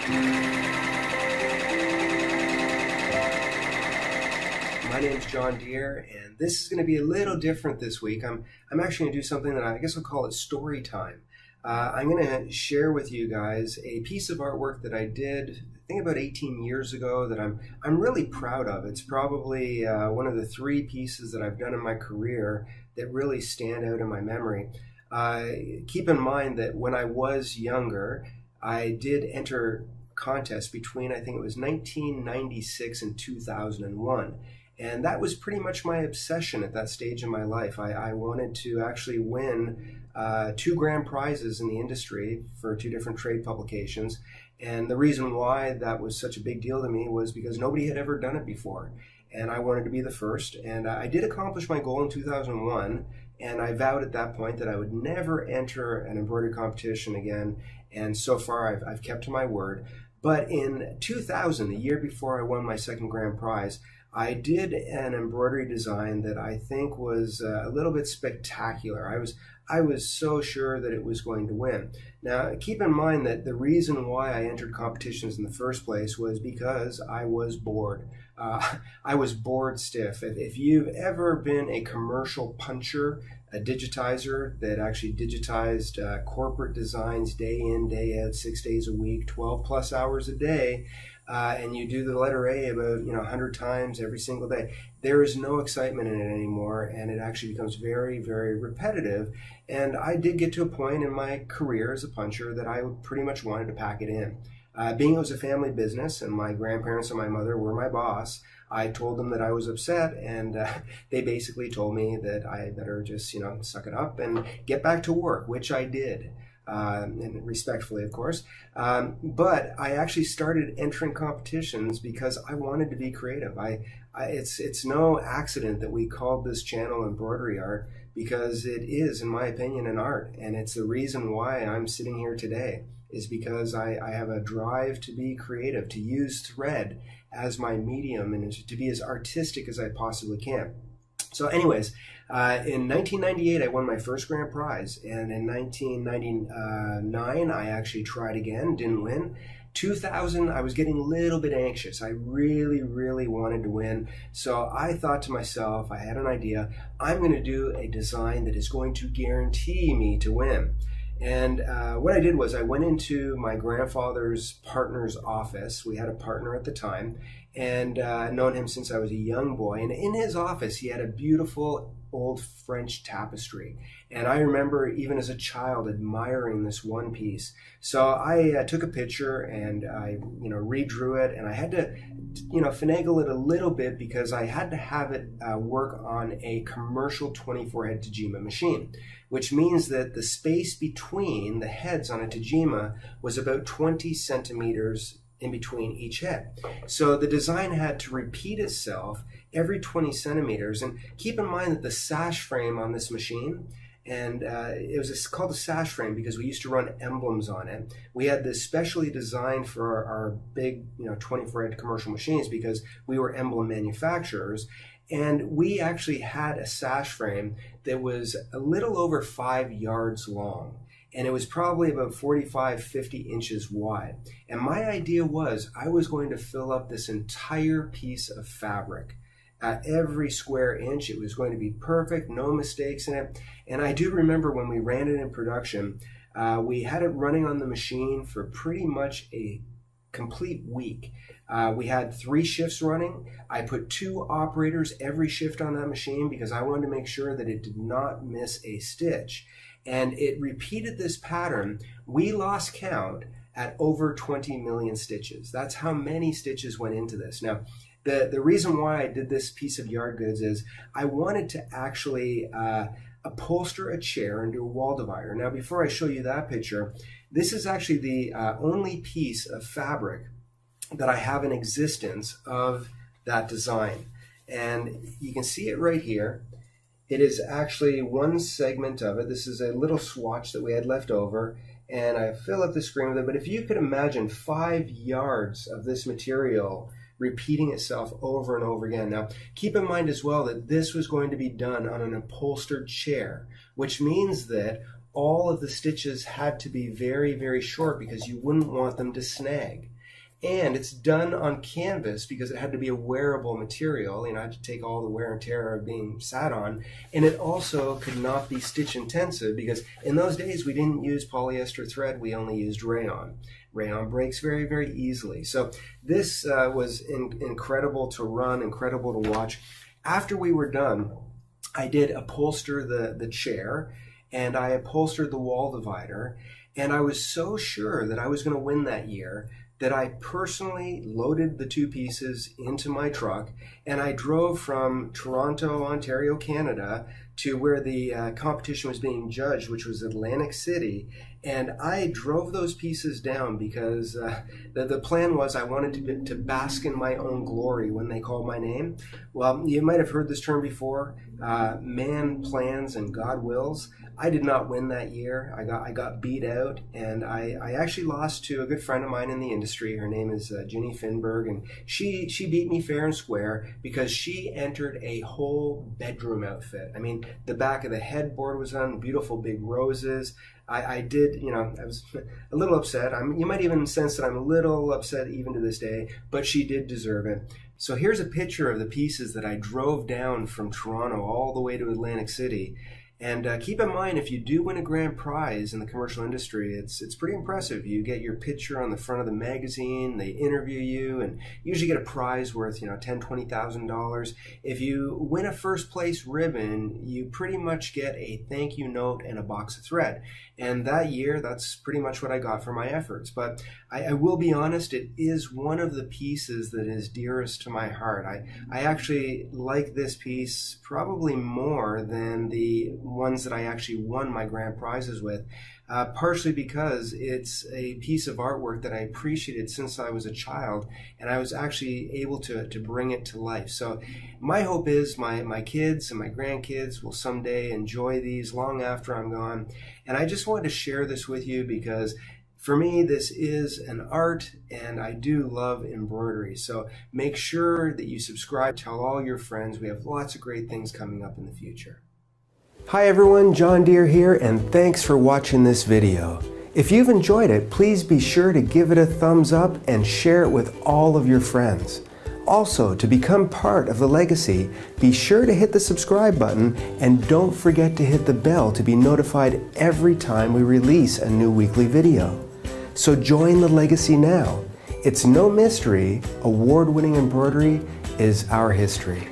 My name's John Deere, and this is going to be a little different this week. I'm actually going to do something that I guess I'll call it story time. I'm going to share with you guys a piece of artwork that I did, I think about 18 years ago, that I'm really proud of. It's probably one of the 3 pieces that I've done in my career that really stand out in my memory. Keep in mind that when I was younger, I did enter contests between, I think it was 1996 and 2001. And that was pretty much my obsession at that stage in my life. I wanted to actually win 2 grand prizes in the industry for 2 different trade publications. And the reason why that was such a big deal to me was because nobody had ever done it before. And I wanted to be the first. And I did accomplish my goal in 2001. And I vowed at that point that I would never enter an embroidery competition again. And so far, I've kept to my word. But in 2000, the year before I won my 2nd grand prize, I did an embroidery design that I think was a little bit spectacular. I was so sure that it was going to win. Now, keep in mind that the reason why I entered competitions in the first place was because I was bored. I was bored stiff. If you've ever been a commercial puncher, a digitizer that actually digitized corporate designs day in, day out, 6 days a week, 12 plus hours a day, and you do the letter A about 100 times every single day, there is no excitement in it anymore, and it actually becomes very, very repetitive. And I did get to a point in my career as a puncher that I pretty much wanted to pack it in. Being it was a family business and my grandparents and my mother were my boss, I told them that I was upset, and they basically told me that I better just suck it up and get back to work, which I did. And respectfully, of course. But I actually started entering competitions because I wanted to be creative. It's no accident that we called this channel Embroidery Art, because it is, in my opinion, an art. And it's the reason why I'm sitting here today, is because I have a drive to be creative, to use thread as my medium, and to be as artistic as I possibly can. So anyways, in 1998, I won my first grand prize, and in 1999, I actually tried again, didn't win. 2000, I was getting a little bit anxious. I really, really wanted to win. So I thought to myself, I had an idea, I'm going to do a design that is going to guarantee me to win. And what I did was I went into my grandfather's partner's office. We had a partner at the time, and I'd known him since I was a young boy. And in his office, he had a beautiful old French tapestry. And I remember even as a child admiring this one piece. So I took a picture and I redrew it, and I had to finagle it a little bit because I had to have it work on a commercial 24-head Tajima machine, which means that the space between the heads on a Tajima was about 20 centimeters in between each head. So the design had to repeat itself every 20 centimeters. And keep in mind that the sash frame on this machine, and it was called a sash frame because we used to run emblems on it. We had this specially designed for our big 24-head commercial machines because we were emblem manufacturers. And we actually had a sash frame that was a little over 5 yards long. And it was probably about 45, 50 inches wide. And my idea was I was going to fill up this entire piece of fabric. Every square inch, it was going to be perfect, no mistakes in it. And I do remember when we ran it in production, we had it running on the machine for pretty much a complete week. We had 3 shifts running. I put 2 operators every shift on that machine because I wanted to make sure that it did not miss a stitch. And it repeated this pattern. We lost count at over 20 million stitches. That's how many stitches went into this. Now, the reason why I did this piece of yard goods is I wanted to actually upholster a chair and do a wall divider. Now, before I show you that picture, this is actually the only piece of fabric that I have in existence of that design. And you can see it right here. It is actually one segment of it. This is a little swatch that we had left over, and I fill up the screen with it. But if you could imagine 5 yards of this material repeating itself over and over again. Now, keep in mind as well that this was going to be done on an upholstered chair, which means that all of the stitches had to be very, very short because you wouldn't want them to snag. And it's done on canvas because it had to be a wearable material. I had to take all the wear and tear of being sat on. And it also could not be stitch intensive because in those days we didn't use polyester thread, we only used rayon. Rayon breaks very, very easily. So this was incredible to run, incredible to watch. After we were done, I did upholster the chair, and I upholstered the wall divider, and I was so sure that I was going to win that year that I personally loaded the two pieces into my truck, and I drove from Toronto, Ontario, Canada, to where the competition was being judged, which was Atlantic City, and I drove those pieces down because the plan was I wanted to bask in my own glory when they called my name. Well, you might have heard this term before, man plans and God wills. I did not win that year. I got beat out, and I actually lost to a good friend of mine in the industry. Her name is Ginny Finberg, and she beat me fair and square because she entered a whole bedroom outfit. I mean, the back of the headboard was on, beautiful big roses. I did, I was a little upset. You might even sense that I'm a little upset even to this day, but she did deserve it. So here's a picture of the pieces that I drove down from Toronto all the way to Atlantic City. And keep in mind, if you do win a grand prize in the commercial industry, it's pretty impressive. You get your picture on the front of the magazine, they interview you, and you usually get a prize worth, $10,000, $20,000. If you win a first place ribbon, you pretty much get a thank you note and a box of thread. And that year, that's pretty much what I got for my efforts. But I will be honest, it is one of the pieces that is dearest to my heart. I actually like this piece probably more than the ones that I actually won my grand prizes with, partially because it's a piece of artwork that I appreciated since I was a child, and I was actually able to bring it to life. So my hope is my kids and my grandkids will someday enjoy these long after I'm gone. And I just wanted to share this with you because for me, this is an art, and I do love embroidery. So make sure that you subscribe, tell all your friends. We have lots of great things coming up in the future. Hi everyone, John Deere here, and thanks for watching this video. If you've enjoyed it, please be sure to give it a thumbs up and share it with all of your friends. Also, to become part of the legacy, be sure to hit the subscribe button and don't forget to hit the bell to be notified every time we release a new weekly video. So join the legacy now. It's no mystery, award-winning embroidery is our history.